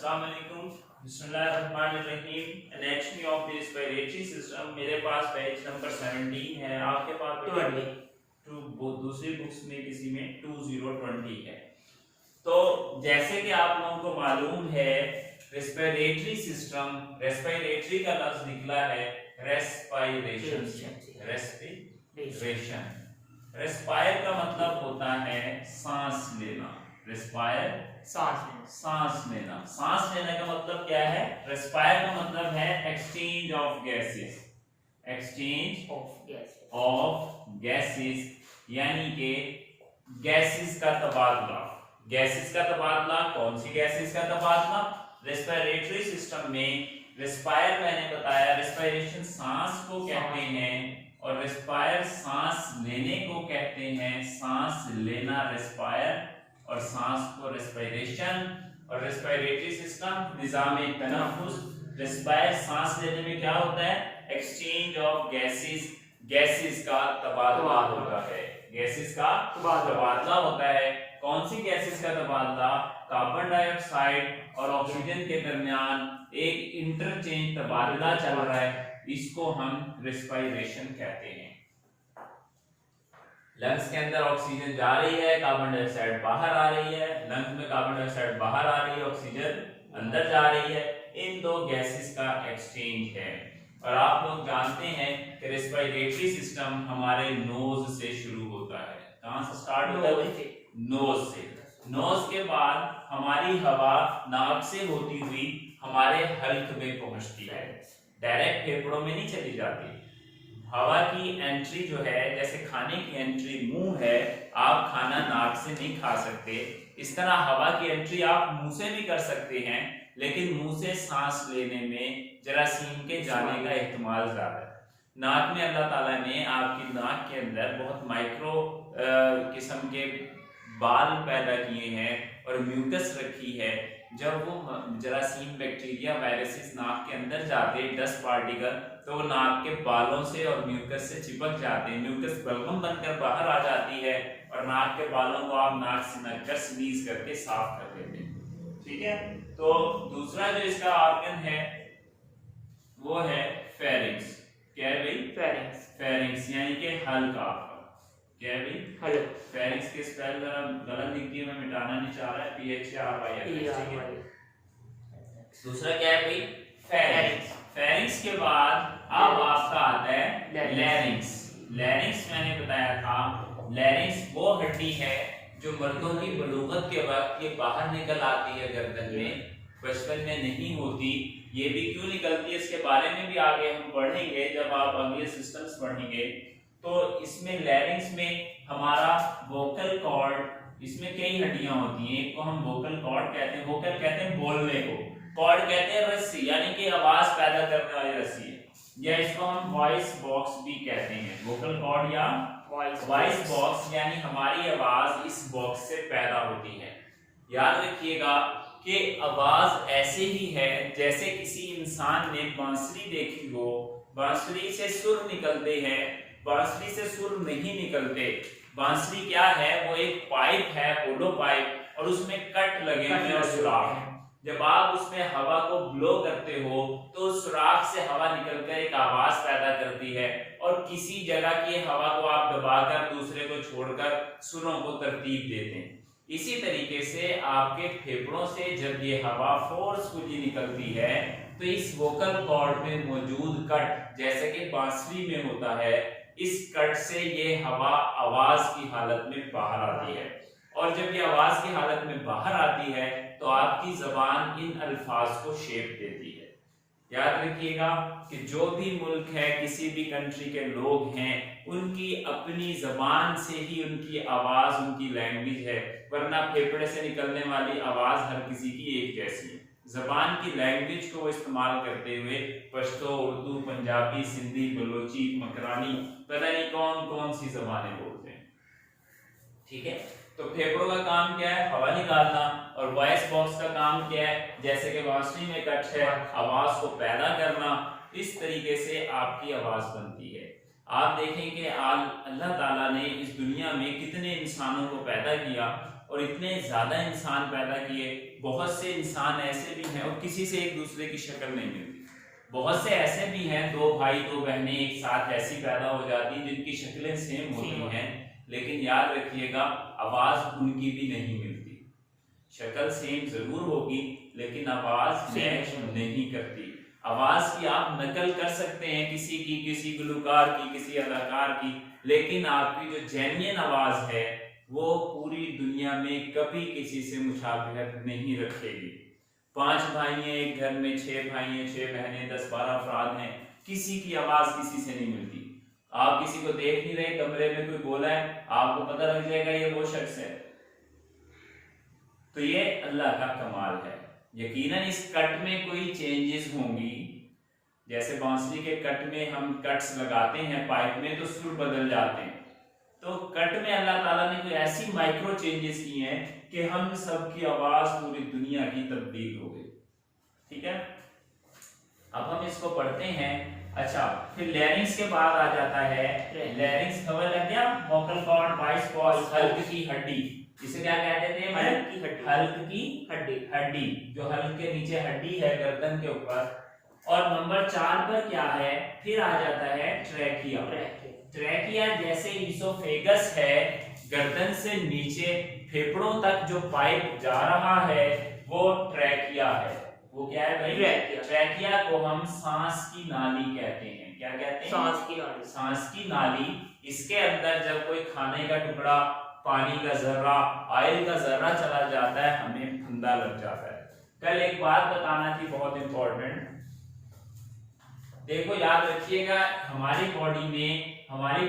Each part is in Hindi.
अस्सलामुअलैकुम बिस्मिल्लाहिर्रहमानिर्रहीम। Anatomy of the respiratory system मेरे पास पेज नंबर 17 है, आपके पास दूसरी बुक्स में किसी में 2020 है। तो जैसे कि आप लोगों को मालूम है रेस्पिरेटरी सिस्टम, रेस्पिरेटरी का लफ्ज निकला है रेस्पिरेशन से। रेस्पिरेशन, रेस्पायर का मतलब होता है सांस लेना। रेस्पायर सांस लेना। सांस लेने का मतलब क्या है? रेस्पायर का मतलब है exchange of gases. Exchange of gases यानी कि गैसेस का तबादला। गैसेस का तबादला, कौन सी गैसेस का तबादला? रेस्पिरेटरी सिस्टम में रेस्पायर मैंने बताया, रेस्पिरेशन सांस को कहते हैं और रेस्पायर सांस लेने को कहते हैं। सांस लेना रेस्पायर और सांस को रेस्पिरेशन। और रेस्पिरेटरी सिस्टम निजाम तनफ्फुस। रेस्पायर सांस लेने में क्या होता है? एक्सचेंज ऑफ गैसेस, गैसेस का तबादला होता है। गैसेस का तबादला होता है। कौन सी गैसेस का तबादला? कार्बन डाइऑक्साइड और ऑक्सीजन के दरमियान एक इंटरचेंज तबादला चल रहा है, इसको हम रेस्पिरेशन कहते हैं। लंग्स के अंदर ऑक्सीजन जा रही है, कार्बन डाइऑक्साइड बाहर आ रही है। लंग्स में कार्बन डाइऑक्साइड बाहर आ रही है, ऑक्सीजन अंदर जा रही है। इन दो गैसेस का एक्सचेंज है। और आप लोग जानते हैं कि रेस्पिरेटरी सिस्टम हमारे नोज से शुरू होता है। कहां से स्टार्ट होता है? नोज से। नोज के बाद हमारी हवा नाक से होती हुई हमारे हल्क में पहुंचती है, डायरेक्ट फेफड़ों में नहीं चली जाती। हवा की एंट्री जो है, जैसे खाने की एंट्री मुंह है, आप खाना नाक से नहीं खा सकते, इस तरह हवा की एंट्री आप मुंह से भी कर सकते हैं, लेकिन मुंह से सांस लेने में जरासीम के जाने का एहतमाल ज्यादा है। नाक में अल्लाह ताला ने आपकी नाक के अंदर बहुत माइक्रो किस्म के बाल पैदा किए हैं और म्यूकस रखी है। जब वो जरासीम, बैक्टीरिया, वायरसेस नाक के अंदर जाते हैं, डस्ट पार्टिकल, तो वो नाक के बालों से और म्यूकस से चिपक जाते हैं। म्यूकस बलगम बनकर बाहर आ जाती है और नाक के बालों को आप नाक से नककर स्नीज करके साफ कर देते हैं। ठीक है। तो दूसरा जो इसका ऑर्गन है वो है फेरिंक्स। क्या है भाई? फेरिंक्स यानी कि हल्का। क्या है भाई? हल्क। फेरिंक्स के स्पेल गलत लिख दिए, मैं मिटाना नहीं चाह रहा है, PHARYNX। दूसरा क्या है भाई? फेरिंक्स। फेरिंक्स के बाद अब आपका आता है लैरिंक्स। लैरिंक्स मैंने बताया था, लैरिंक्स वो हड्डी है जो मर्दों की बलूगत के वक्त ये बाहर निकल आती है गर्दन में, बचपन में नहीं होती। ये भी क्यों निकलती है इसके बारे में भी आगे हम पढ़ेंगे जब आप अगले सिस्टम्स पढ़ेंगे। तो इसमें लैरिंक्स में हमारा वोकल कॉर्ड, इसमें कई हड्डियां होती हैं, एक को हम वोकल कॉर्ड कहते हैं। वोकल कहते हैं बोलने को, कॉर्ड कहते हैं रस्सी, यानी कि आवाज पैदा करने वाली रस्सी है, या इसको हम वॉइस बॉक्स भी कहते हैं। वोकल कॉर्ड या वॉइस बॉक्स यानी हमारी आवाज इस बॉक्स से पैदा होती है। याद रखिएगा कि आवाज ऐसे ही है जैसे किसी इंसान ने बांसुरी देखी हो, बांसुरी से सुर निकलते हैं, बांसुरी से सुर नहीं निकलते। बांसुरी क्या है? वो एक पाइप है, होलो पाइप, और उसमें कट लगे हुए और सुराख। जब आप उसमें हवा को ब्लो करते हो तो सुराख से हवा निकलकर एक आवाज पैदा करती है, और किसी जगह की हवा को आप दबाकर दूसरे को छोड़कर सुरों को तरतीब देते हैं। इसी तरीके से आपके फेफड़ों से जब ये हवा फोर्सफुली निकलती है तो इस वोकल कॉर्ड में मौजूद कट, जैसे कि बांसुरी में होता है, इस कट से ये हवा आवाज की हालत में बाहर आती है। और जब ये आवाज की हालत में बाहर आती है तो आपकी जबान इन अल्फाज को शेप देती है। याद रखिएगा कि जो भी मुल्क है, किसी भी कंट्री के लोग हैं, उनकी अपनी जबान से ही उनकी आवाज, उनकी लैंग्वेज है, वरना फेफड़े से निकलने वाली आवाज हर किसी की एक जैसी है। जबान की लैंग्वेज को इस्तेमाल करते हुए पश्तो, उर्दू, पंजाबी, सिंधी, बलोची, मकरानी, पता नहीं कौन कौन सी जबानें बोलते हैं। ठीक है। तो फेफड़ों का काम क्या है? हवा निकालना। और वॉइस बॉक्स का काम क्या है? जैसे कि बांसुरी में कट है, आवाज को पैदा करना। इस तरीके से आपकी आवाज बनती है। आप देखें कि अल्लाह ताला ने इस दुनिया में कितने इंसानों को पैदा किया, और इतने ज्यादा इंसान पैदा किए, बहुत से इंसान ऐसे भी हैं और किसी से एक दूसरे की शक्ल नहीं मिलती। बहुत से ऐसे भी हैं, दो भाई दो बहनें एक साथ ऐसी पैदा हो जाती जिनकी शक्लें सेम होती हैं, लेकिन याद रखिएगा आवाज उनकी भी नहीं मिलती। शक्ल सेम जरूर होगी लेकिन आवाज मैच नहीं करती। आवाज की आप नकल कर सकते हैं किसी की, किसी गुलकार की, किसी अदाकार की, लेकिन आपकी जो जेन्युइन आवाज है वो पूरी दुनिया में कभी किसी से मुशाबहत नहीं रखेगी। 5 भाई हैं एक घर में, 6 भाई हैं, 6 बहनें, 10-12 अफराद हैं, किसी की आवाज किसी से नहीं मिलती। आप किसी को देख नहीं रहे, कमरे में कोई बोला है, आपको पता लग जाएगा ये वो शख्स है। तो ये अल्लाह का कमाल है। यकीनन इस कट में कोई चेंजेस होंगी, जैसे बांसुरी के कट में हम कट्स लगाते हैं पाइप में तो सुर बदल जाते हैं, तो कट में अल्लाह ताला ने कोई ऐसी माइक्रो चेंजेस की हैं कि हम सबकी आवाज पूरी दुनिया की तब्दील हो गई। ठीक है, अब हम इसको पढ़ते हैं। अच्छा, फिर लैरिंग्स के बाद आ जाता है लैरिंग्स। खबर लग गया? वोकल कॉर्ड, वॉइस कॉर्ड, हल्क की हड्डी, इसे क्या कहते थे? हल्क की हड्डी, जो हल्क के नीचे हड्डी है गर्दन के ऊपर। और नंबर 4 पर क्या है? फिर आ जाता है ट्रैकिया। ट्रैकिया जैसे इसोफेगस है, गर्दन से नीचे फेफड़ों तक जो पाइप जा रहा है वो ट्रैकिया है। वो क्या है भाई? ट्रैकिया को हम सांस की नाली कहते हैं। क्या कहते हैं? सांस की नाली। इसके अंदर जब कोई खाने का टुकड़ा, पानी का जर्रा, ऑयल का जर्रा चला जाता है, हमें फंदा लग जाता है। कल एक बात बताना थी बहुत इंपॉर्टेंट, देखो याद रखिएगा, हमारी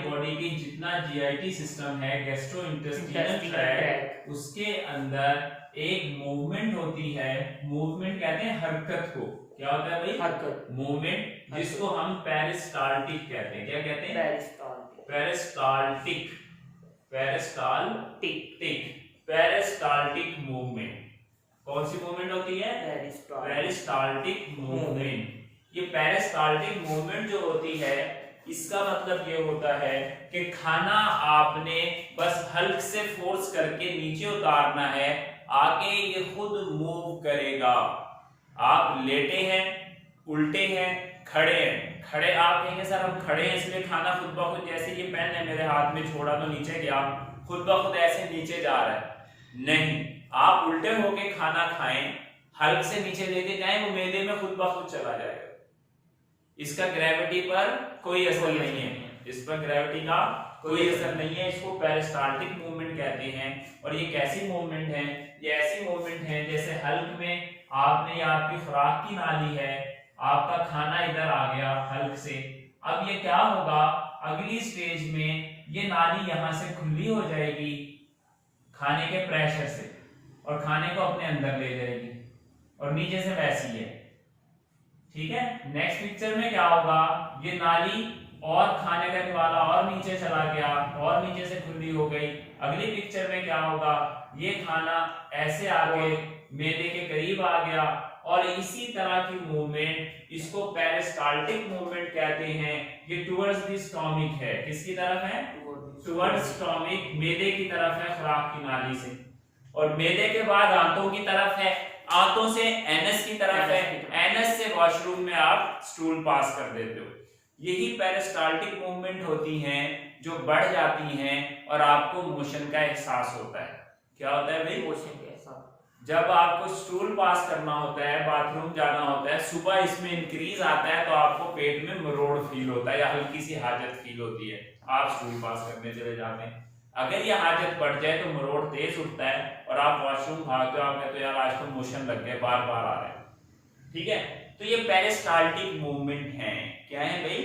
बॉडी के जितना जीआईटी सिस्टम है, गैस्ट्रोइंटेस्टाइनल ट्रैक्ट, उसके अंदर एक मूवमेंट होती है। मूवमेंट कहते हैं हरकत को। क्या होता है भाई? हरकत, मूवमेंट, जिसको हम पेरिस्टाल्टिक कहते हैं। क्या कहते हैं? Peristaltic movement. कौन सी मूवमेंट होती है? Peristaltic movement. ये पेरिस्टाल्टिक मूवमेंट जो होती है, इसका मतलब ये होता है कि खाना आपने बस हल्क से फोर्स करके नीचे उतारना है, आगे ये खुद मूव करेगा। आप लेटे हैं, उल्टे हैं, खड़े हैं। खड़े आप कहेंगे सर हम खड़े हैं इसलिए खाना खुद ब खुद, जैसे ये पेन है मेरे हाथ में, छोड़ा तो नीचे गया, खुद ब खुद ऐसे नीचे जा रहा है। नहीं, आप उल्टे होके खाना खाएं, हल्क से नीचे लेके जाएं, वो मैदे में खुद ब खुद चला जाएगा। इसका ग्रेविटी पर कोई असर नहीं है, इस पर ग्रेविटी का कोई असर नहीं है। इसको पेरिस्टाल्टिक मूवमेंट कहते हैं। और ये कैसी मूवमेंट है? ये ऐसी मूवमेंट है जैसे हल्क में आपने, आपकी खुराक की नाली है, आपका खाना इधर आ गया हल्क से, अब ये क्या होगा? अगली स्टेज में ये नाली यहां से खुली हो जाएगी खाने के प्रेशर से, और खाने को अपने अंदर ले जाएगी, और नीचे से वैसी है। ठीक है, नेक्स्ट पिक्चर में क्या होगा? ये नाली और खाने का निवाला और नीचे चला गया, और नीचे से खुली हो गई। अगली पिक्चर में क्या होगा? ये खाना ऐसे आगे मैदे के करीब आ गया, और इसी तरह की मूवमेंट, इसको पेरिस्टाल्टिक मूवमेंट कहते हैं। ये टुवर्ड्स द स्टोमिक है। किसकी तरफ है? टुवर्ड्स स्टोमिक, मैदे की तरफ है, खुराक की नाली से। और मैदे के बाद आंतों की तरफ है, आंतों से एनएस की तरफ है, एनएस से वॉशरूम में आप स्टूल पास कर देते हो। यही पेरिस्टाल्टिक मूवमेंट होती हैं जो बढ़ जाती हैं और आपको मोशन का एहसास होता है। क्या होता है भाई? मोशन का एहसास। जब आपको स्टूल पास करना होता है, बाथरूम जाना होता है, सुबह इसमें इंक्रीज आता है तो आपको पेट में मरोड़ फील होता है या हल्की सी हाजत फील होती है, आप स्टूल पास करने चले जाते हैं। अगर ये हाजत बढ़ जाए तो मरोड़ तेज उठता है और आप वॉशरूम भागते हो, आप कहते हो यार आज तो मोशन लग गए, बार बार आ रहा है। ठीक है, तो ये पेरिस्टाल्टिक मूवमेंट है। क्या है भाई?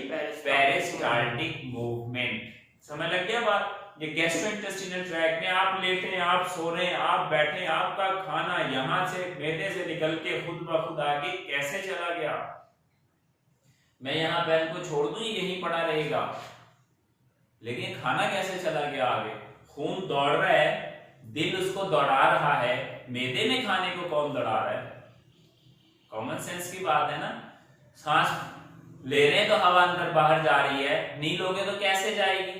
Peristaltic movement. समझ लग गया बात? ये गैस्ट्रोइंटेस्टाइनल ट्रैक्ट में आप लेटे हैं, आप सो रहे हैं, आप बैठे हैं, आपका खाना यहां से मैदे से निकल के खुद ब खुद आगे कैसे चला गया? मैं यहाँ पेन को छोड़ दूं, यही पड़ा रहेगा, लेकिन खाना कैसे चला गया आगे? खून दौड़ रहा है, दिल उसको दौड़ा रहा है, मैदे में खाने को कौन दौड़ा रहा है? कॉमन सेंस की बात है ना। सांस ले रहे हैं तो हवा अंदर बाहर जा रही है, नहीं लोगे तो कैसे जाएगी?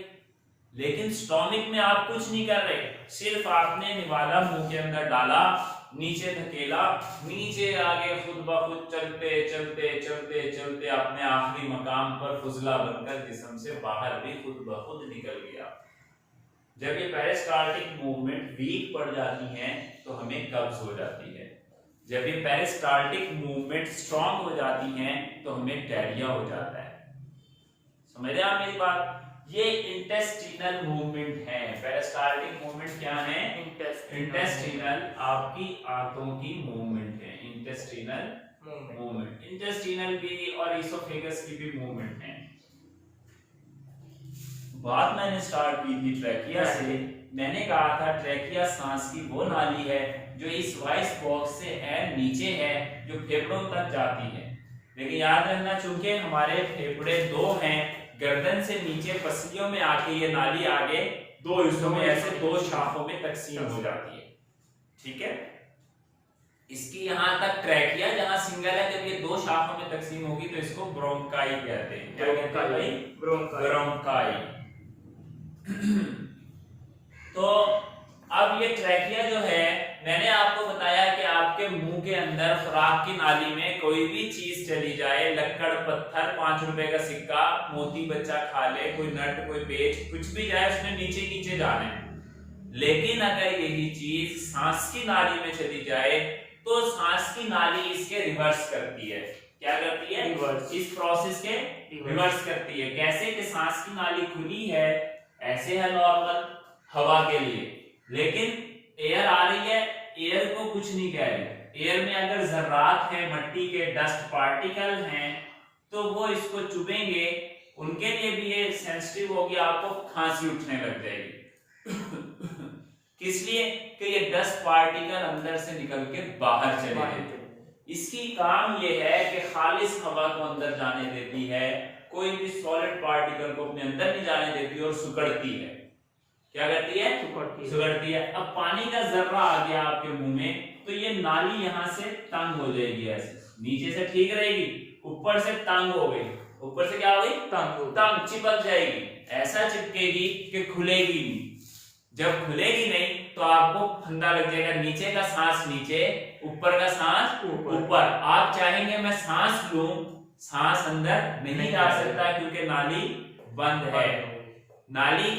लेकिन स्टोमिक में आप कुछ नहीं कर रहे, सिर्फ आपने निवाला मुंह के अंदर डाला, नीचे धकेला, नीचे आगे खुद ब खुद चलते चलते चलते चलते अपने आखिरी मकाम पर फुजला बनकर जिस्म से बाहर भी खुद ब खुद निकल गया। जब ये पेरिस्टाल्टिक मूवमेंट वीक पड़ जाती है तो हमें कब्ज हो जाती है। जब ये पेरिस्टाल्टिक मूवमेंट स्ट्रांग हो जाती हैं तो हमें डायरिया हो जाता है। समझ रहे आप मेरी बात? ये इंटेस्टिनल मूवमेंट है। पेरिस्टाल्टिक मूवमेंट क्या है? इंटेस्टिनल आपकी आंतों की मूवमेंट है। इंटेस्टिनल मूवमेंट, इंटेस्टिनल भी और इसोफेगस की भी मूवमेंट है। बात मैंने स्टार्ट की थी ट्रैकिया से। मैंने कहा था ट्रैकिया सांस की वो नाली है जो इस वॉइस बॉक्स से एंड नीचे है, जो फेफड़ों तक जाती है। लेकिन याद रखना, चूंकि हमारे फेफड़े दो हैं, गर्दन से नीचे पसलियों में आके ये नाली आगे दो हिस्सों में ऐसे दो शाखों में तकसीम हो जाती है। ठीक है, इसकी यहां तक ट्रैकिया जहां सिंगल है, जब ये दो शाखों में तकसीम होगी तो इसको ब्रोंकाई कहते हैं। क्या कहते हैं भाई? ब्रोंकाई। तो अब ये ट्रैकिया जो है, मैंने आपको बताया कि आपके मुंह के अंदर खुराक की नाली में कोई भी चीज चली जाए, लक्कड़ पत्थर, 5 रुपए का सिक्का, मोती बच्चा खा ले, कोई नट, कोई पेच, कुछ भी जाए उसने नीचे नीचे जाना है। लेकिन अगर यही चीज सांस की नाली में चली जाए तो सांस की नाली इसके रिवर्स करती है। क्या करती है? रिवर्स। इस प्रोसेस के रिवर्स करती है। कैसे? कि सांस की नाली खुली है, ऐसे है नॉर्मल हवा के लिए, लेकिन एयर आ रही है, एयर को कुछ नहीं कह रही। एयर में अगर जर्रात है, मट्टी के डस्ट पार्टिकल हैं, तो वो इसको चुभेंगे, उनके लिए भी ये सेंसिटिव होगी, आपको खांसी उठने लग जाएगी। किस लिए? कि ये डस्ट पार्टिकल अंदर से निकल के बाहर चले जाते। इसकी काम ये है कि खालिस हवा को अंदर जाने देती है, कोई भी सॉलिड पार्टिकल को अपने अंदर नहीं जाने देती और सुकड़ती है। क्या करती है? सुकड़ती है। अब पानी का जर्रा आ गया आपके मुंह में, तो ये नाली यहां से तंग हो जाएगी, ऐसे नीचे से ठीक रहेगी, ऊपर से तंग हो गई। ऊपर से क्या हो गई? तंग चिपक जाएगी, ऐसा चिपकेगी कि खुलेगी नहीं। जब खुलेगी नहीं तो आपको फंदा लग जाएगा, नीचे का सांस नीचे, ऊपर का सांस ऊपर। आप चाहेंगे मैं सांस लूं, सांस अंदर नहीं जा सकता क्योंकि नाली बंद है। नाली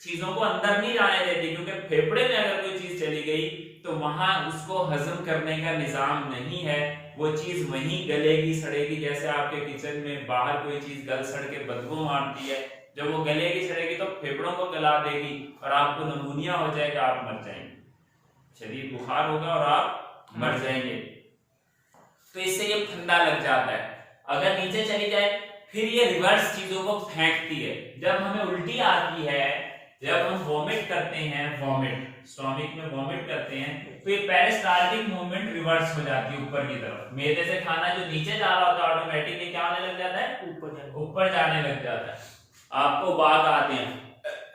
चीजों को अंदर नहीं जाने देती, क्योंकि फेफड़े में अगर कोई चीज चली गई तो वहां उसको हजम करने का निजाम नहीं है, वो चीज वहीं गलेगी सड़ेगी। जैसे आपके किचन में बाहर कोई चीज गल सड़ के बदबू मारती है, जब वो गलेगी सड़ेगी तो फेफड़ों को गला देगी और आपको निमोनिया हो जाएगा, आप मर जाएंगे, शरीर बुखार होगा और आप मर जाएंगे। तो इससे ये फंदा लग जाता है। अगर नीचे चली जाए फिर ये रिवर्स चीजों को फेंकती है। जब हमें उल्टी आती है, जब हम वॉमिट करते हैं, वॉमिट स्टोमिक में वॉमिट करते हैं, तो ये पेरिस्टाल्टिक मूवमेंट रिवर्स हो जाती है ऊपर की तरफ। मैदे से खाना जो नीचे जा रहा होता है ऑटोमेटिकली क्या होने लग जाता है? ऊपर जाने लग जाता है। आपको बात आते हैं,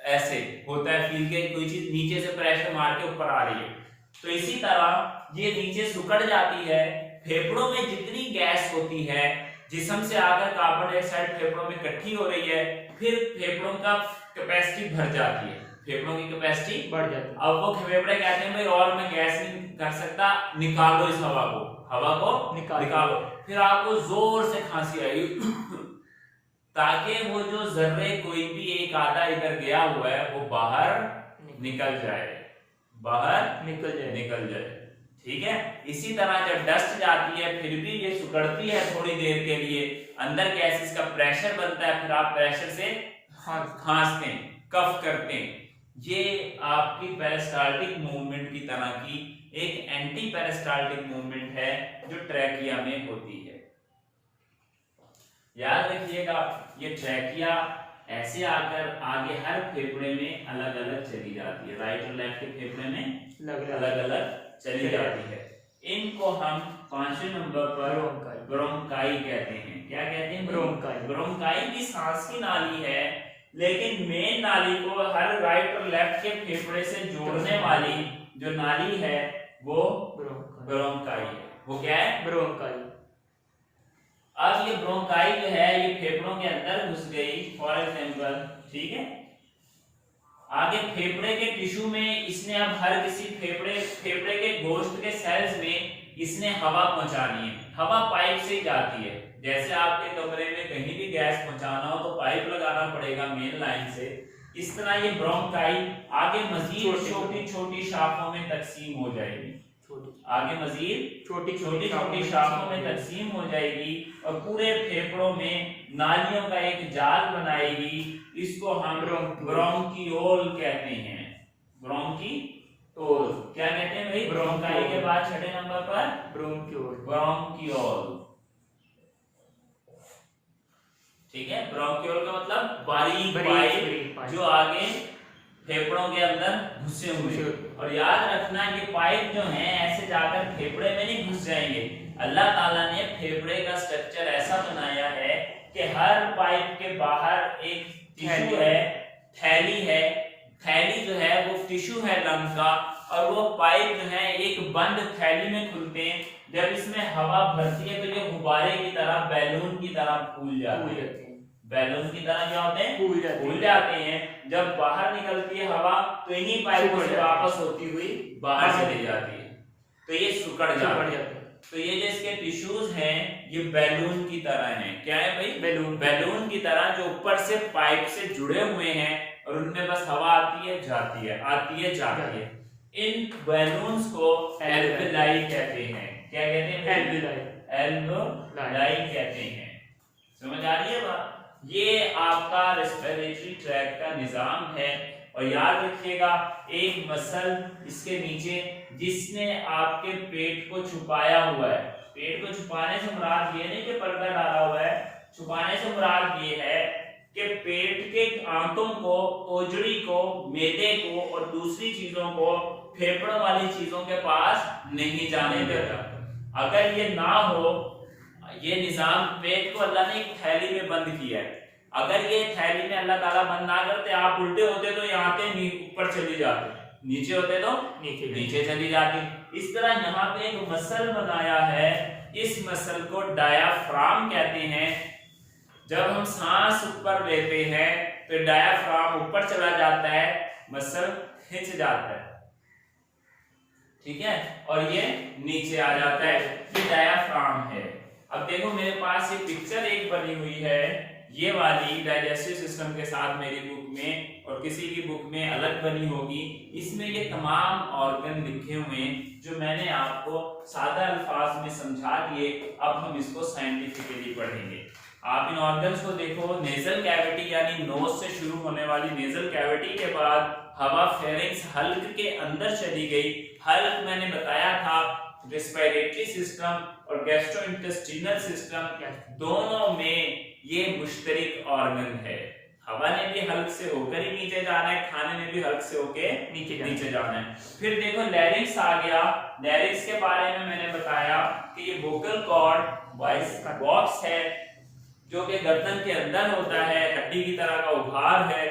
ऐसे होता है फील के कोई चीज नीचे से प्रेशर मार के ऊपर आ रही है, तो इसी तरह ये नीचे सुकड़ जाती है। फेफड़ों में जितनी गैस होती है जिस्म से आकर कार्बन डाइऑक्साइड फेफड़ों में इकट्ठी हो रही है, फिर फेफड़ों का कैपेसिटी भर जाती है, फेफड़ों की कैपेसिटी बढ़ जाती है। अब वो फेफड़े कहते हैं भाई और मैं गैस नहीं कर सकता, निकालो इस हवा को निकालो। फिर आपको जोर से खांसी आएगी ताकि वो जो जर्रे कोई भी एक आधा इधर गया हुआ है वो बाहर निकल जाए, निकल जाए। ठीक है, इसी तरह जब डस्ट जाती है फिर भी ये सुकड़ती है थोड़ी देर के लिए, अंदर गैसेस का प्रेशर बनता है, फिर आप प्रेशर से खांसते हैं, कफ करते हैं। ये आपकी पेरिस्टाल्टिक मूवमेंट की तरह की एक एंटी पेरिस्टाल्टिक मूवमेंट है जो ट्रैकिया में होती है। याद रखिएगा, ये ट्रैकिया ऐसे आकर आगे हर फेफड़े में अलग अलग चली जाती है, राइट और लेफ्ट के फेफड़े में अलग अलग चली जाती है। इनको हम 5वें नंबर पर ब्रोंकाई कहते हैं। क्या कहते हैं? ब्रोंकाई भी सांस की नाली है, लेकिन मेन नाली को हर राइट और लेफ्ट के फेफड़े से जोड़ने वाली जो नाली है वो ब्रोंकाई है। वो क्या है? ब्रोंकाई। अब ये ब्रोंकाई जो है ये फेफड़ों के अंदर घुस गई, फॉर एग्जाम्पल, ठीक है, आगे फेफड़े के टिश्यू में इसने अब हर किसी फेफड़े के गोश्त के सेल्स में इसने हवा पहुंचानी है। हवा पाइप से ही जाती है। जैसे आपके कमरे में कहीं भी गैस पहुंचाना हो तो पाइप लगाना पड़ेगा मेन लाइन से, इस तरह ये ब्रोंकाई आगे मजीद छोटी छोटी शाखों में तकसीम हो जाएगी। आगे मजीद छोटी छोटी शाखों में तकसीम हो जाएगी और पूरे फेफड़ों में नालियों का एक जाल बनाएगी। इसको हम ब्रोंकियोल कहते हैं। ब्रोंकियोल क्या कहते हैं भाई? ब्रोंकाई के बाद छठे नंबर पर ब्रोंकियोल। ठीक है, ब्रोंकियोल का मतलब बारीक पाइप जो आगे फेफड़ों के अंदर घुसे हुए। और याद रखना ये पाइप जो है ऐसे जाकर फेफड़े में नहीं घुस जाएंगे। अल्लाह ताला ने फेफड़े का स्ट्रक्चर ऐसा बनाया है कि हर पाइप के बाहर एक टिश्यू है, थैली है। थैली जो है वो टिश्यू है लंग का, और वो पाइप जो है एक बंद थैली में खुलते हैं। जब इसमें हवा भरती है तो ये गुब्बारे की तरह, बैलून की तरह फूल जाते हैं। बैलून की तरह क्या होते हैं? फूल जाते हैं। जब बाहर निकलती है हवा तो इन्हीं पाइपों से वापस होती हुई बाहर चली जाती है, तो ये सिकुड़ जाते हैं। तो ये जो इसके टिश्यूज हैं ये बैलून की तरह हैं। क्या है भाई? बैलून की तरह, जो ऊपर से पाइप से जुड़े हुए हैं और उनमें बस हवा आती है जाती है, आती है जाती है। इन बैलून्स को एल्वेलाई कहते हैं। क्या कहते हैं? एल्वेलाई कहते हैं। समझ आ रही है बात? ये आपका रेस्पिरेटरी ट्रैक्ट का निजाम है। और याद रखिएगा एक मसल इसके नीचे जिसने आपके पेट को छुपाया हुआ है। पेट को छुपाने से मुराद ये नहीं कि पर्दा डाला हुआ है, छुपाने से मुराद ये है कि पेट के आंतों को, ओजड़ी को, मैदे को और दूसरी चीजों को फेफड़ों वाली चीजों के पास नहीं जाने देता। अगर ये ना हो, ये निजाम, पेट को अल्लाह ने एक थैली में बंद किया है। अगर ये थैली में अल्लाह ताला बंद ना करते, आप उल्टे होते तो यहाँ पे ऊपर चली जाते, नीचे होते तो नीचे चली जाती। इस तरह यहाँ पे एक मसल बनाया है। इस मसल को डायाफ्राम कहते हैं। जब हम सांस ऊपर लेते हैं तो डायाफ्राम ऊपर चला जाता है, मसल खिंच जाता है। ठीक है, और ये नीचे आ जाता है, ये डायाफ्राम है। अब देखो मेरे पास ये पिक्चर एक बनी हुई है, ये वाली डाइजेस्टिव सिस्टम के साथ मेरी बुक में, और किसी की बुक में अलग बनी होगी। इसमें ये तमाम ऑर्गन लिखे हुए हैं जो मैंने आपको सादा अल्फाज में समझा दिए। अब हम इसको साइंटिफिकली पढ़ेंगे। आप इन ऑर्गन्स को देखो। नेजल कैविटी यानी नोज से शुरू होने वाली नेजल कैविटी के बाद हवा फेरिंक्स हल्क के अंदर चली गई। हल्क मैंने बताया था रेस्पिरेटरी सिस्टम और गैस्ट्रोइंटेस्टिनल सिस्टम दोनों में ये मुश्तरक ऑर्गन है। हवा ने भी हल्क से होकर ही नीचे जाना है, खाने ने भी हल्क से होकर नीचे जाना है। फिर देखो लैरिंक्स आ गया। लैरिंक्स के बारे में मैंने बताया कि ये वोकल कॉर्ड वॉइस बॉक्स है जो कि गर्दन के अंदर होता है, हड्डी की तरह का उभार है।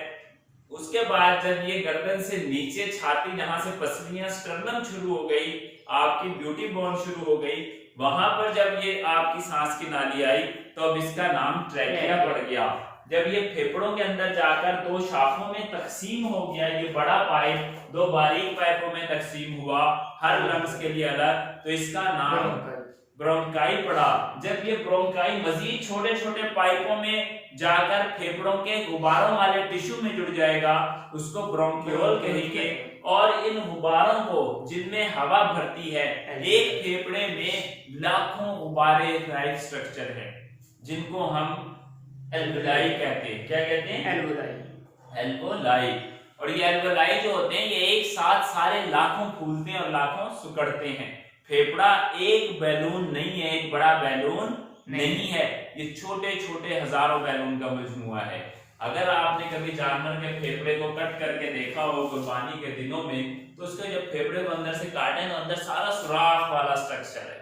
उसके बाद जब ये गर्दन से नीचे छाती, जहां से पसलियां स्टर्नम शुरू हो गई, आपकी ब्यूटी बोन शुरू हो गई, वहां पर जब ये आपकी सांस की नाली आई तो अब इसका नाम ट्रैकिया पड़ गया। जब ये फेफड़ों के अंदर जाकर दो शाखों में तकसीम हो गया, ये बड़ा पाइप दो बारीक पाइपों में तकसीम हुआ, हर लंग्स के लिए अलग, तो इसका नाम ब्रोंकाई पड़ा। जब ये ब्रोंकाई मजीद छोटे छोटे पाइपों में जाकर फेफड़ों के गुब्बारों वाले टिश्यू में जुड़ जाएगा, उसको ब्रोंकियोल कहेंगे। और इन गुब्बारों को जिनमें हवा भरती है, एक फेफड़े में लाखों गुब्बारे लाइक स्ट्रक्चर है जिनको हम एल्वेलाई कहते हैं। क्या कहते हैं? एल्वेलाई। और ये एल्वेलाई जो होते हैं ये एक साथ सारे लाखों फूलते हैं और लाखों सिकुड़ते हैं। फेफड़ा एक बैलून नहीं है, एक बड़ा बैलून नहीं है, ये छोटे छोटे हजारों बैलून का मजमुआ है। अगर आपने कभी जानवर के फेफड़े को कट करके देखा हो कुर्बानी के दिनों में, तो उसके जब फेफड़े को अंदर से काटे तो अंदर सारा सुराख वाला स्ट्रक्चर है।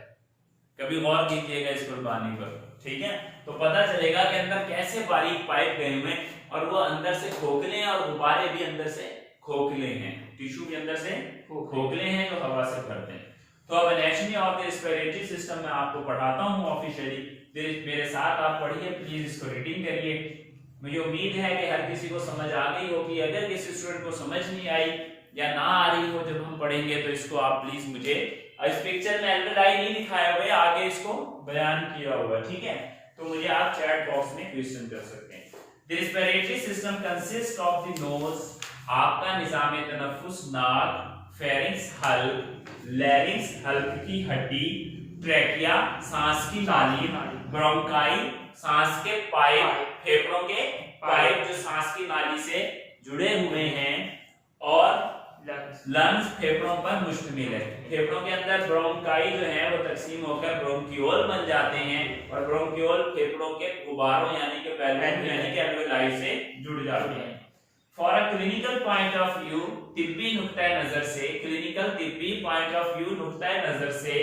कभी गौर कीजिएगा इस कुर्बानी पर, ठीक है, तो पता चलेगा कि अंदर कैसे बारीक पाइप गए हुए, और वो अंदर से खोखले हैं और गुब्बारे भी अंदर से खोखले हैं, टिश्यू भी अंदर से खोखले हैं जो हवा से भरते हैं। तो अब anatomy of the respiratory system में आपको पढ़ाता हूं ऑफिशियली, मेरे साथ आप पढ़िए प्लीज, इसको रीडिंग करिए। मुझे उम्मीद है कि हर किसी को समझ आ गई होगी। अगर किसी स्टूडेंट को समझ नहीं आई या ना आ रही हो जब हम पढ़ेंगे तो इसको आप प्लीज मुझे, इस पिक्चर में एल्वेलाई नहीं दिखाया हुआ है, आगे इसको बयान किया हुआ है, ठीक है, तो मुझे आप चैट बॉक्स में क्वेश्चन कर सकते हैं। The respiratory system consist of the nose, आपका निजाम तनफ्फुस नाक, फेरिंक्स हल्क, लैरिंक्स हल्क की हड्डी, ट्रैकिया सांस की नाली, ब्रोंकाई सांस के पाइप, फेफड़ों के पाइप जो सांस की नाली से जुड़े हुए हैं, और लंग्स फेफड़ों पर मुश्तमिल है। फेफड़ों के अंदर ब्रोंकाई जो है वो तकसीम होकर ब्रोंकियोल बन जाते हैं, और ब्रोंकियोल फेफड़ों के गुब्बारों यानी कि बैलून यानी कि एल्वेलाई से जुड़ जाते हैं। For a clinical point of view, तिब्बी नुक्ता नजर से, क्लिनिकल तिब्बी पॉइंट ऑफ व्यू नुक्ता नजर से,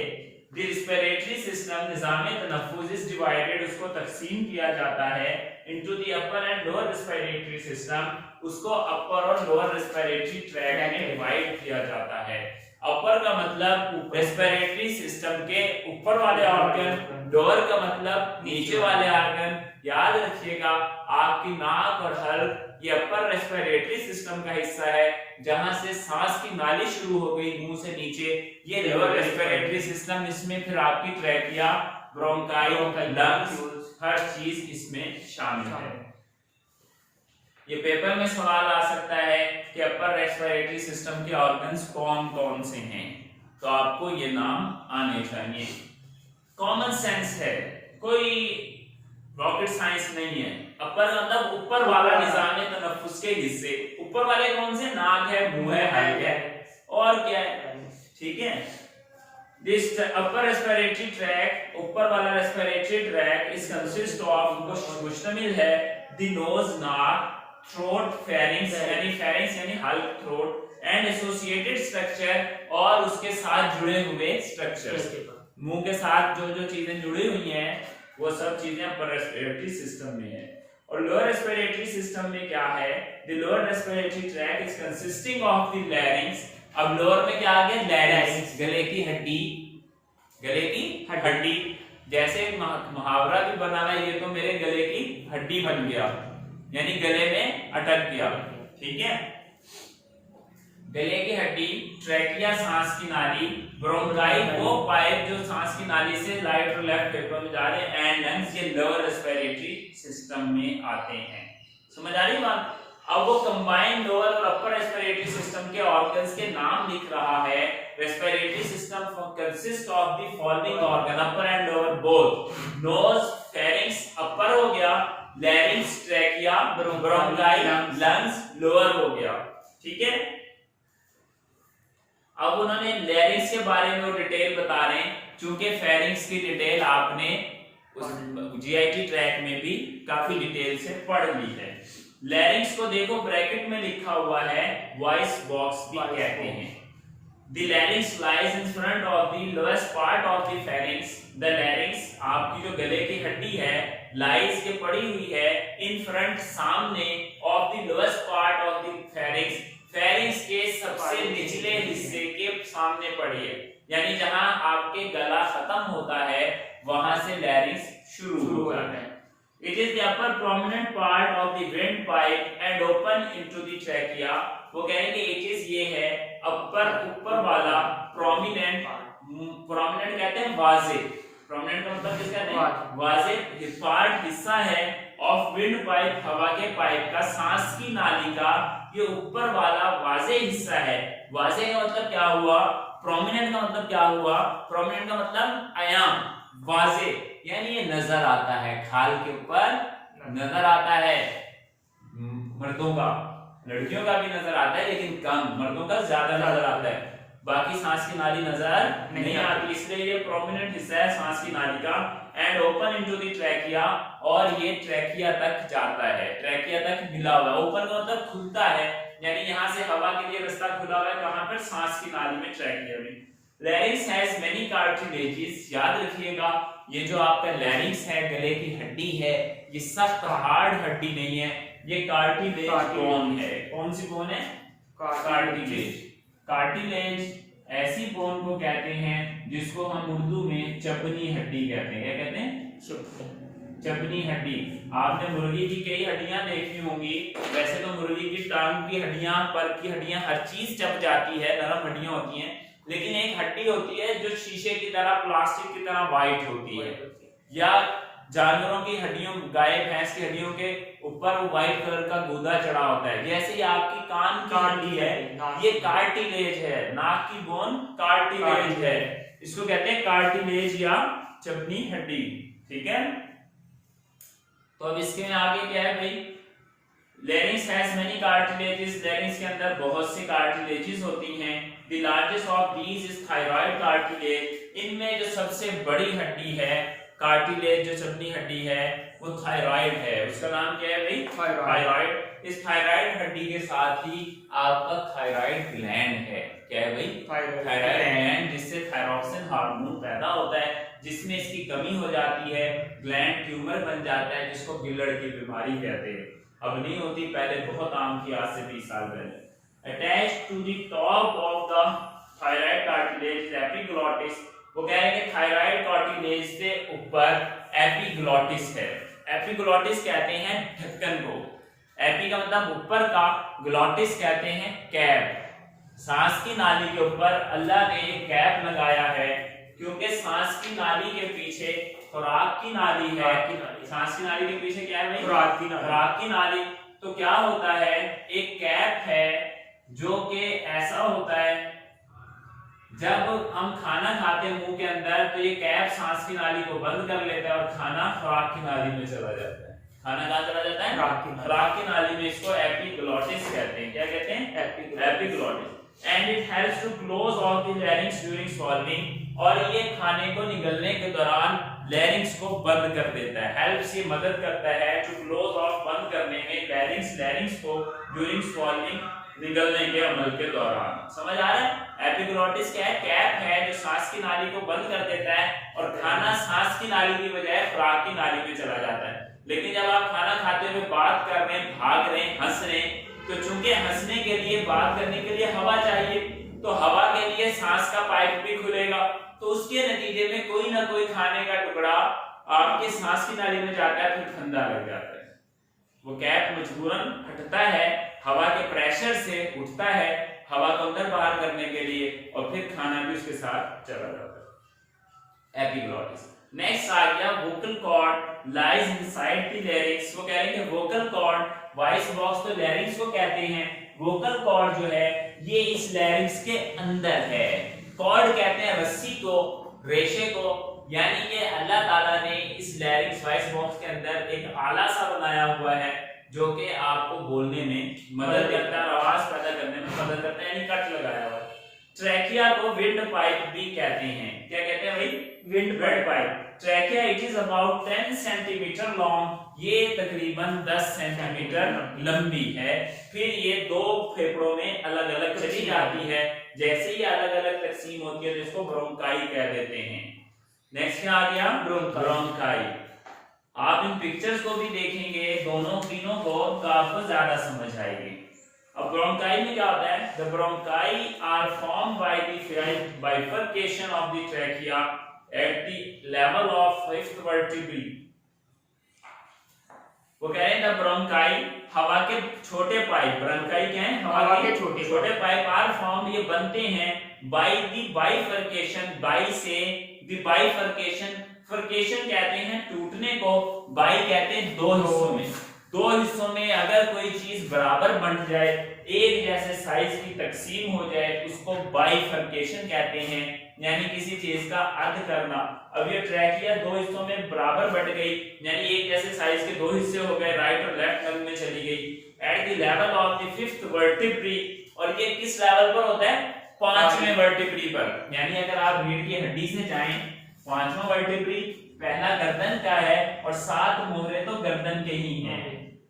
द रेस्पिरेटरी सिस्टम निजाम तनफ्फुस इज डिवाइडेड, उसको तकसीम किया जाता है into the upper and lower respiratory system, उसको अपर और लोअर रेस्पिरेटरी ट्रैक्ट में डिवाइड किया जाता है। अपर का मतलब रेस्पिरेटरी सिस्टम के ऊपर वाले ऑर्गन, लोअर का मतलब नीचे वाले ऑर्गन। याद रखिएगा आपकी नाक और हल्क ये अपर रेस्पिरेटरी सिस्टम का हिस्सा है, जहां से सांस की नाली शुरू हो गई मुंह से नीचे, ये लोअर रेस्पिरेटरी सिस्टम, इसमें फिर आपकी ट्रैकिया, ब्रोंकाई, लंग्स, हर चीज इसमें शामिल है। ये पेपर में सवाल आ सकता है कि अपर रेस्पिरेटरी सिस्टम के ऑर्गन्स कौन कौन से हैं, तो आपको ये नाम आने चाहिए। कॉमन सेंस है, कोई रॉकेट साइंस नहीं है। अपर मतलब ऊपर वाला निजाम तनफ्फुस के हिस्से, ऊपर वाले कौन से, नाक है, मुंह है, हल्क है, और क्या है, ठीक है। दिस अपर रेस्पिरेटरी ट्रैक्ट, ऊपर वाला रेस्पिरेटरी ट्रैक्ट इस कंसिस्ट ऑफ, मुश्तमिल है द नोज नाक, थ्रोट, फेरिंक्स यानी Hulk, throat and associated structure, और उसके साथ जुड़े हुए स्ट्रक्चर्स। मुंह के साथ जो जो चीजें जुड़ी हुई हैं वो सब चीजें अपर रेस्पिरेटरी सिस्टम में है। और लोअर रेस्पिरेटरी सिस्टम में क्या है, the lower respiratory tract is consisting of the larynx. अब लोअर में क्या आ गया, लैरिंक्स, गले की हड्डी, गले की हड्डी, जैसे एक मुहावरा भी बनाना, ये तो मेरे गले की हड्डी बन गया, यानी गले में अटक गया, ठीक है। गले की हड्डी, ट्रैकिया सांस की नाली, ब्रोंकाई वो पाइप जो सांस की नाली से राइट और लेफ्ट फेफड़ों में जा रहे हैं, एंड लंग्स ये लोअर रेस्पिरेटरी सिस्टम में आते हैं। समझ आ रही बात? अब वो कंबाइंड लोअर और अपर रेस्पिरेटरी सिस्टम के ऑर्गन्स के नाम लिख रहा है। Respiratory system consist of the following organ, upper and lower both, nose, pharynx upper हो गया, larynx, trachea, bronchi, lungs lower हो गया, ठीक है। अब उन्होंने लैरिंक्स के बारे में वो डिटेल बता रहे हैं, क्योंकि फेरिंक्स की डिटेल आपने उस जीआईटी ट्रैक में भी काफी डिटेल से पढ़ ली है। लैरिंक्स को देखो ब्रैकेट में लिखा हुआ है, वॉइस बॉक्स भी कहते हैं। The larynx lies in front of the lowest part of the pharynx. The larynx आपकी जो गले की हड्डी है, lies के पड़ी हुई है in front सामने of the lowest part of the pharynx. pharynx के सबसे निचले हिस्से के सामने पड़ी है, यानी जहां आपके गला खत्म होता है वहां से larynx शुरू होता है। It is the upper prominent part of the windpipe and open into the trachea. वो कहेंगे एक चीज ये है, अपर ऊपर वाला प्रोमिनेंट, प्रोमिनेंट कहते हैं वाजे, प्रोमिनेंट का मतलब किसका है, वाजे पार्ट हिस्सा है ऑफ विंड पाइप, हवा के पाइप का, सांस की नाली का ये ऊपर वाला वाजे हिस्सा है। वाजे का मतलब क्या हुआ, प्रोमिनेंट का मतलब क्या हुआ, प्रोमिनेंट का मतलब आयाम, वाजे यानी ये नजर आता है, खाल के ऊपर नजर आता है। मर्दों का, लड़कियों का भी नजर आता है लेकिन कम, मर्दों का ज्यादा नजर आता है, बाकी सांस की नाली नजर नहीं आती, इसलिए ये प्रोमिनेंट हिस्सा है सांस की नाली का। And open into the trachea, और ये ट्रैकिया तक जाता है, ट्रैकिया तक मिला हुआ। ओपन का मतलब खुलता है, यानी यहाँ से हवा के लिए रास्ता खुला हुआ है, कहां पर, सांस की नाली में, ट्रैकिया में। लैरिंक्स हैज मेनी कार्टिलेजेस, याद रखिएगा ये जो आपका लैरिंक्स है, गले की हड्डी है, ये सख्त हार्ड हड्डी नहीं है, ये कार्टिलेज बोन है। कौन सी बोन है, कार्टिलेज। कार्टिलेज ऐसी बोन को कहते हैं जिसको हम उर्दू में चबनी हड्डी कहते हैं। क्या कहते हैं, चपनी हड्डी। आपने मुर्गी की कई हड्डियां देखी होंगी, वैसे तो मुर्गी की टांग की हड्डियां, पर की हड्डियां, हर चीज चप जाती है, नरम हड्डियां होती हैं, लेकिन एक हड्डी होती है जो शीशे की तरह, प्लास्टिक की तरह वाइट होती है। या जानवरों की हड्डियों, गाय भैंस की हड्डियों के ऊपर वो व्हाइट कलर का गूदा चढ़ा होता है। जैसे ही आपकी कान की हड्डी है, ये कार्टिलेज है, नाक की बोन कार्टिलेज है, इसको कहते हैं कार्टिलेज या चपनी हड्डी। ठीक है, तो अब इसके में आगे क्या है भाई, larynx has many cartilages, larynx के अंदर बहुत से कार्टिलेजेस होती हैं। The largest of these is thyroid cartilage, इनमें जो सबसे बड़ी हड्डी है कार्टिलेज, जो चपनी हड्डी है, वो थायराइड है। उसका नाम क्या है भाई, थायराइड। इस थायराइड हड्डी के साथ ही आपका थायराइड ग्लैंड है। क्या है भाई, थायराइड ग्लैंड, जिससे थायरोक्सिन हार्मोन पैदा होता है, जिसमें इसकी कमी हो जाती है, ग्लैंड ट्यूमर बन जाता है, जिसको गिल्लड़ की बीमारी कहते हैं। अब नहीं होती, पहले बहुत आम थी, आज से 20 साल पहले। Attached to the top of the thyroid cartilage epiglottis, वो कह रहे हैं कि थायराइड कार्टिलेज से ऊपर एपिग्लॉटिस है। एपिग्लॉटिस कहते हैं ढक्कन को, एपी का मतलब ऊपर का, ग्लॉटिस कहते हैं कैप। सांस की नाली के ऊपर अल्लाह ने एक कैप लगाया है, क्योंकि सांस की नाली के पीछे खुराक की नाली है। सांस की नाली के पीछे क्या है भाई, खुराक की नाली। तो क्या होता है, एक कैप है जो कि ऐसा होता है, जब हम खाना खाते हैं मुंह के अंदर, तो ये कैप सांस की नाली को बंद कर लेता है और खाना खुराक की नाली में चला जाता है। खाना कहाँ चला जाता है, खुराक की नाली में। इसको एपिग्लॉटिस कहते हैं। क्या कहते हैं, epiglottis. And it helps to close off the larynx during swallowing, और ये खाने को निगलने के दौरान लैरिंक्स को बंद कर देता है। हेल्प्स, ये मदद करता है टू क्लोज ऑफ, बंद करने में, लैरिंक्स को ड्यूरिंग स्वॉलविंग, निगलने के अमल के दौरान। समझ आ रहा है, एपिग्लॉटिस क्या है, कैप है जो सांस की नाली को बंद कर देता है और खाना सांस की नाली की बजाय खुराक की नाली में चला जाता है। लेकिन जब आप खाना खाते हुए बात कर रहे हैं, भाग रहे हैं, हंस रहे हैं, तो चूंकि हंसने के लिए, बात करने के लिए हवा चाहिए, तो हवा के लिए सांस का पाइप भी खुलेगा, तो उसके नतीजे में कोई ना कोई खाने का टुकड़ा आपके सांस की नाली में जाता है, फिर फंदा लग जाता है। वो कैप मजबूरन हटता है, हवा के प्रेशर से उठता है, हवा को अंदर बाहर करने के लिए, और फिर खाना भी उसके साथ चला जाता है। एपिग्लॉटिस। नेक्स्ट आ गया vocal cord lies inside the larynx. वो कह रहे हैं कि वोकल कॉर्ड, वॉइस बॉक्स तो लैरिंक्स को कहते हैं, वोकल कॉर्ड जो है ये इस लैरिंक्स के अंदर है। कॉर्ड कहते हैं रस्सी को, रेशे को, यानी कि अल्लाह ताला ने इस लैरिंक्स वॉइस बॉक्स के अंदर एक आला सा बनाया हुआ है, जो कि आपको बोलने में मदद करता है, आवाज पैदा करने में मदद करता है, यानी कट लगाया हुआ है। ट्रैकिया को विंड पाइप भी कहते हैं। क्या कहते हैं भाई, wind pipe. Trachea it is about 10 centimetre long, ये तकरीबन 10 सेंटीमीटर लंबी है। फिर ये दो फेफड़ों में अलग अलग चली जाती है, जैसे ही अलग अलग तकसीम होती है तो इसको ब्रोंकाई कह देते हैं। नेक्स्ट क्या आ गया, ब्रोंकाई। आप इन पिक्चर्स को भी देखेंगे, दोनों तीनों को, तो आपको ज्यादा समझ आएगी। अब ब्रोंकाई में क्या होता है, the bronchi are formed by the bifurcation of the trachea at the level of fifth vertebra. वो कह रहे हैं द ब्रोंकाई, हवा के छोटे पाइप, ब्रोंकाई क्या है, हवा के छोटे पाइप, आर फॉर्म, ये बनते हैं, बाय द बाइफरकेशन, बाई से, द बाइफरकेशन, फरकेशन कहते हैं टूटने को, बाई कहते हैं दो हिस्सों में। दो हिस्सों में अगर कोई चीज बराबर बन जाए, एक जैसे साइज की तकसीम हो जाए, उसको बाइफरकेशन कहते हैं, यानी किसी चीज का अर्ध करना। अब ये ट्रैकिया दो हिस्सों में बराबर बट गई, यानी एक जैसे साइज के दो हिस्से हो गए, राइट और लेफ्ट नर्व में चली गई। Eight the level of the fifth vertebrae, और ये किस लेवल पर होता है, पांचवें वर्टिब्री पर। यानी अगर आप रीढ़ की हड्डी से जाएं, पांचवा वर्टिब्री पहला गर्दन का है, और 7 मोहरे तो गर्दन के ही हैं,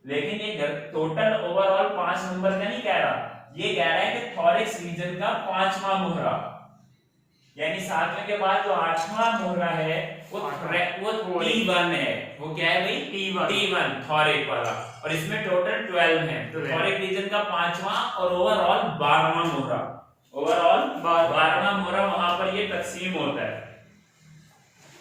लेकिन ये टोटल ओवरऑल 5 नंबर का नहीं कह रहा, ये कह रहा है कि थॉरिक्स रीजन का 5वां मोहरा, यानी 7वें के बाद जो 8वां मोहरा है वो T1 है। वो क्या है भाई, T1 थॉरिक वाला, और इसमें टोटल 12 है। तो थॉरिक रीजन का 5वां और ओवरऑल 12वां मोहरा, ओवरऑल 12वां मोहरा, वहां पर ये तकसीम होता है।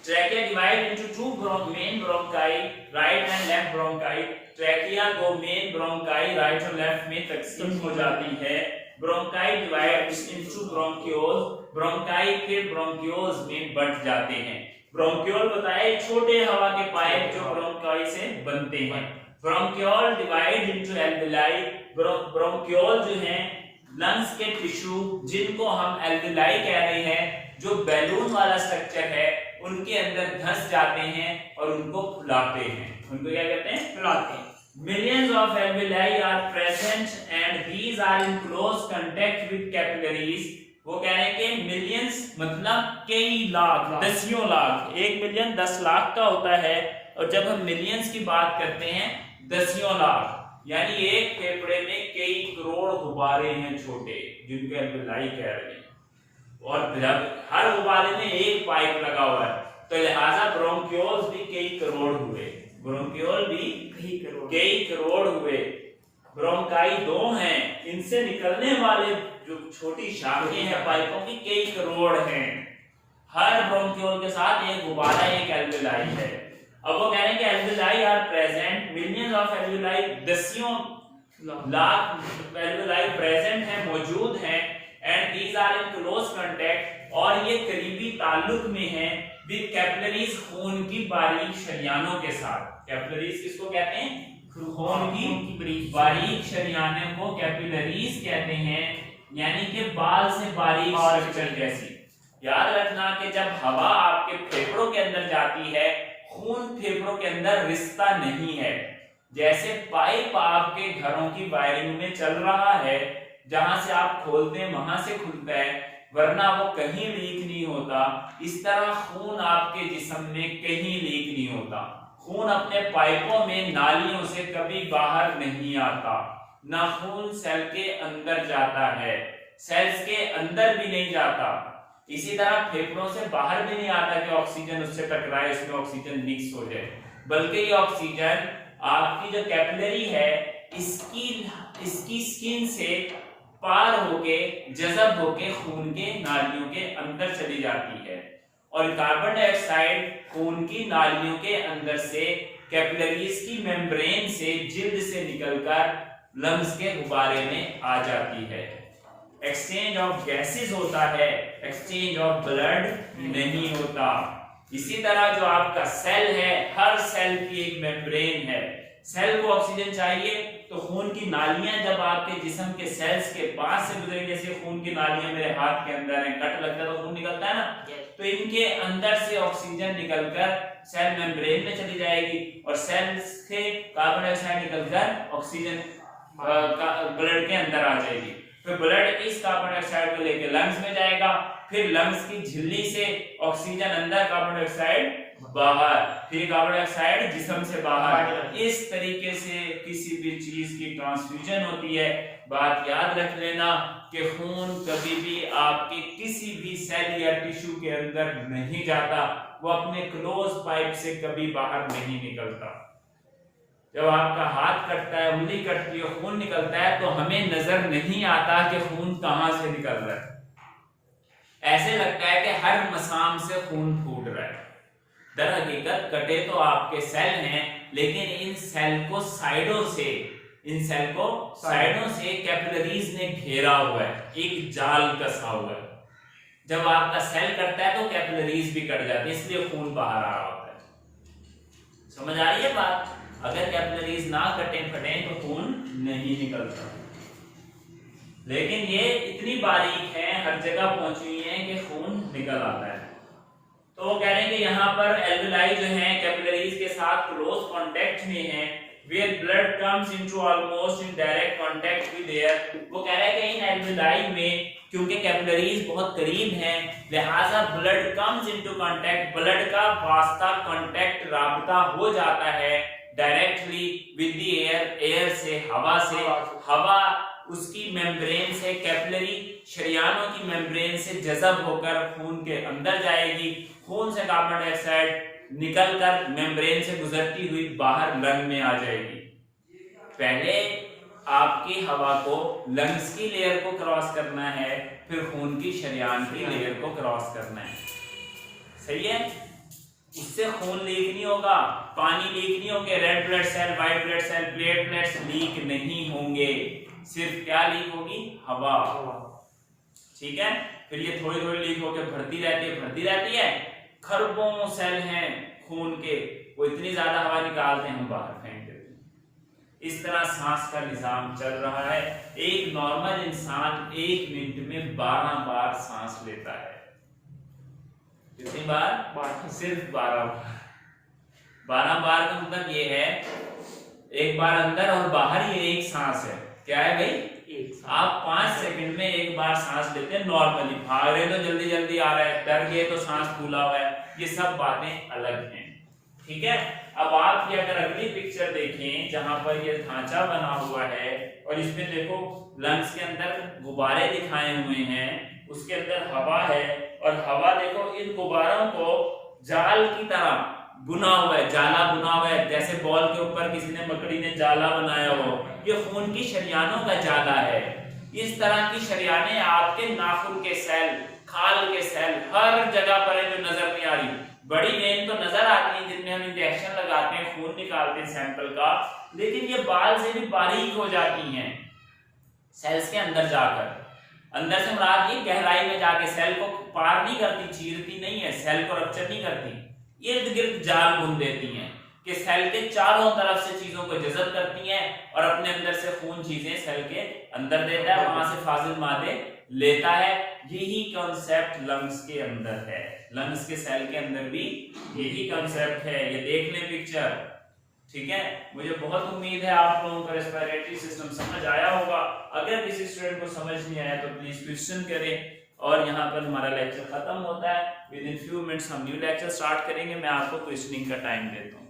Trachea divide into two main bronchi, right and left bronchi. Trachea दो main bronchi, right और left में तकसीम हो जाती है. Bronchi divide into bronchioles. Bronchi फिर bronchioles में बंट जाते हैं. Bronchiole बताए छोटे हवा के पाइप जो bronchi से बनते हैं. Bronchiole divide into alveoli. Bronchiole जो है लंग्स के टिश्यू जिनको हम alveoli कह रहे हैं, जो बैलून वाला स्ट्रक्चर है उनके अंदर धंस जाते हैं और उनको फुलाते हैं. उनको क्या कहते हैं? फुलाते हैं. Millions of alveoli are present and these are in close contact with capillaries. वो कह रहे हैं कि मिलियंस मतलब कई लाख, दसियों लाख. 1 मिलियन 10 लाख का होता है और जब हम मिलियंस की बात करते हैं दसियों लाख, यानी एक फेफड़े में कई करोड़ गुब्बारे हैं छोटे जिनको alveoli कह रहे हैं. और जब हर गुब्बारे में एक पाइप लगा हुआ है तो लिहाजा ब्रोंकियोल्स भी कई करोड़ हुए. ब्रोंकियोल भी कई करोड़ हुए. ब्रोंकाई दो हैं, इनसे निकलने वाले जो छोटी शाखाएं हैं पाइपों की कई करोड़ हैं. हर ब्रोंकियोल के साथ एक गुब्बारा, एक alveoli है. अब वो कह रहे हैं कि alveoli are present, millions of alveoli, दसियों लाख alveoli प्रेजेंट हैं, मौजूद हैं. And these are in close contact, और ये करीबी ताल्लुक में हैं विद कैपिलरीज, खून की बारीक शरियानों के साथ. कैपिलरीज किसको कहते हैं? खून की बारीक शरियानों को कैपिलरीज कहते हैं, यानी कि बाल से बारीक स्ट्रक्चर जैसी. याद रखना कि जब हवा आपके फेफड़ों के अंदर जाती है, खून फेफड़ों के अंदर रिश्ता नहीं है. जैसे पाइप आपके घरों की वायरिंग में चल रहा है, जहां से आप खोलते हैं वहां से खुलता है, वरना वो कहीं लीक नहीं होता. इस तरह खून आपके जिस्म में कहीं लीक नहीं होता. खून अपने पाइपों में नालियों से कभी बाहर नहीं आता. ना खून सेल के अंदर जाता है, सेल्स के अंदर भी नहीं जाता. इसी तरह फेफड़ों से बाहर भी नहीं आता कि ऑक्सीजन उससे टकराए, उसमें ऑक्सीजन मिक्स हो जाए, बल्कि ये ऑक्सीजन आपकी जो कैपिलरी है इसकी स्किन से पार होके जज़ब होके खून के नालियों के अंदर चली जाती है. और कार्बन डाइऑक्साइड खून की नालियों के अंदर से कैपिलरीज की मेम्ब्रेन से जिल्द से निकलकर लंग्स के गुब्बारे में आ जाती है. एक्सचेंज ऑफ गैसेस होता है, एक्सचेंज ऑफ ब्लड नहीं होता. इसी तरह जो आपका सेल है, हर सेल की एक मेम्ब्रेन है. सेल को ऑक्सीजन चाहिए तो खून की नालियां जब आपके जिस्म के सेल्स के पास से गुजरेंगी, जैसे खून की नालियां मेरे हाथ के अंदर है, कट लगता है तो खून निकलता है ना, तो इनके अंदर से ऑक्सीजन निकलकर सेल मेम्ब्रेन में चली जाएगी और सेल से कार्बन डाइऑक्साइड निकलकर ऑक्सीजन ब्लड के अंदर आ जाएगी. फिर ब्लड इस कार्बन डाइऑक्साइड को लेकर लंग्स में जाएगा, फिर लंग्स की झिल्ली से ऑक्सीजन अंदर, कार्बन डाइऑक्साइड बाहर, फिर कार्बन डाइऑक्साइड जिस्म से बाहर. इस तरीके से किसी भी चीज की ट्रांसफ्यूजन होती है. बात याद रख लेना कि खून कभी भी आपके किसी भी सेल या टिश्यू के अंदर नहीं जाता, वो अपने क्लोज पाइप से कभी बाहर नहीं निकलता. जब आपका हाथ कटता है, उंगली कटती है, खून निकलता है तो हमें नजर नहीं आता कि खून कहां से निकल रहा है. ऐसे लगता है कि हर मसाम से खून फूट रहा है. दर हकीकत कटे तो आपके सेल हैं, लेकिन इन सेल को साइडों से कैपिलरीज ने घेरा हुआ है, एक जाल कसा हुआ है. जब आपका सेल कटता है तो कैपिलरीज भी कट जाती है, इसलिए खून बाहर आ रहा होता है. समझ आ रही है बात? अगर कैपिलरीज ना कटे फटे तो खून नहीं निकलता. लेकिन ये इतनी बारीक है, हर जगह पहुंची हुई है कि खून निकल आता है. तो वो कह रहे हैं कि यहाँ पर एल्वेलाई जो है कैपिलरीज के साथ क्लोज कांटेक्ट में है, where blood comes into almost in direct contact with air. वो कह रहे हैं कि इन एल्वेलाई में क्योंकि कैपिलरीज बहुत करीब हैं, लिहाजा blood comes into contact, blood का वास्ता कांटेक्ट राबता हो जाता है directly with the air, air से, हवा से. हवा उसकी मेम्ब्रेन से, कैपिलरी शरियानों की मेम्ब्रेन से जज़ब होकर खून के अंदर जाएगी. खून से कार्बन डाइऑक्साइड निकलकर मेम्ब्रेन से गुजरती हुई बाहर लंग में आ जाएगी. पहले आपकी हवा को लंग्स की लेयर को क्रॉस करना है, फिर खून की शरियान की लेयर को क्रॉस करना है. सही है? उससे खून लीक नहीं होगा, पानी लीक नहीं होंगे, red blood cell, white blood cell, platelets leak नहीं होंगे, सिर्फ क्या लीक होगी, हवा। ठीक है, फिर ये थोड़ी थोड़ी लीक होकर भरती रहती है। खरबों सेल हैं खून के, वो इतनी ज्यादा हवा निकालते हैं, हम बाहर फेंक देते हैं। इस तरह सांस का निजाम चल रहा है। एक नॉर्मल इंसान 1 मिनट में 12 बार सांस लेता है। कितनी बार? सिर्फ 12 बार। 12 बार का मतलब ये है, एक बार अंदर और बाहर, ये एक सांस है। क्या है भाई? आप 5 सेकंड में एक बार सांस लेते हैं नॉर्मली। भाग रहे तो जल्दी जल्दी आ रहा है, डर गए तो सांस फूला हुआ है, ये सब बातें अलग हैं। ठीक है, अब आप ये अगर अगली पिक्चर देखें जहां पर ये ढांचा बना हुआ है और इसमें देखो लंग्स के अंदर गुब्बारे दिखाए हुए हैं, उसके अंदर हवा है और हवा देखो इन गुब्बारों को जाल की तरह बुना हुआ है, जाला बुना हुआ है, जैसे बॉल के ऊपर किसी ने मकड़ी ने जाला बनाया हो। ये खून की शरियानों का जाला है। इस तरह की शरियानें आपके नाखून के सेल, खाल के सेल, हर जगह पर है जो नजर नहीं आ रही। बड़ी वेन तो नजर आती है जिनमें हम इंजेक्शन लगाते हैं, खून निकालते हैं सैंपल का, लेकिन ये बाल से भी बारीक हो जाती हैं सेल्स के अंदर जाकर। अंदर से मुराद ये गहराई में जाके सेल को पार नहीं करती, चीरती नहीं है, सेल को रप्चर नहीं करती, इर्द गिर्द जाल बुन देती हैं कि सेल के चारों तरफ से चीजों को जज़ब करती हैं और अपने अंदर से खून चीजें सेल के अंदर देता है, वहां से फाजिल मादे लेता है। यही कॉन्सेप्ट लंग्स के अंदर है, लंग्स के सेल के अंदर भी यही कॉन्सेप्ट है। ये देख लें पिक्चर। ठीक है, मुझे बहुत उम्मीद है आप लोगों को रेस्पिरेटरी सिस्टम समझ आया होगा। अगर किसी स्टूडेंट को समझ नहीं आया तो प्लीज क्वेश्चन करें। और यहाँ पर हमारा लेक्चर खत्म होता है। विद इन फ्यू मिनट्स हम न्यू लेक्चर स्टार्ट करेंगे। मैं आपको क्वेश्चनिंग का टाइम देता हूँ।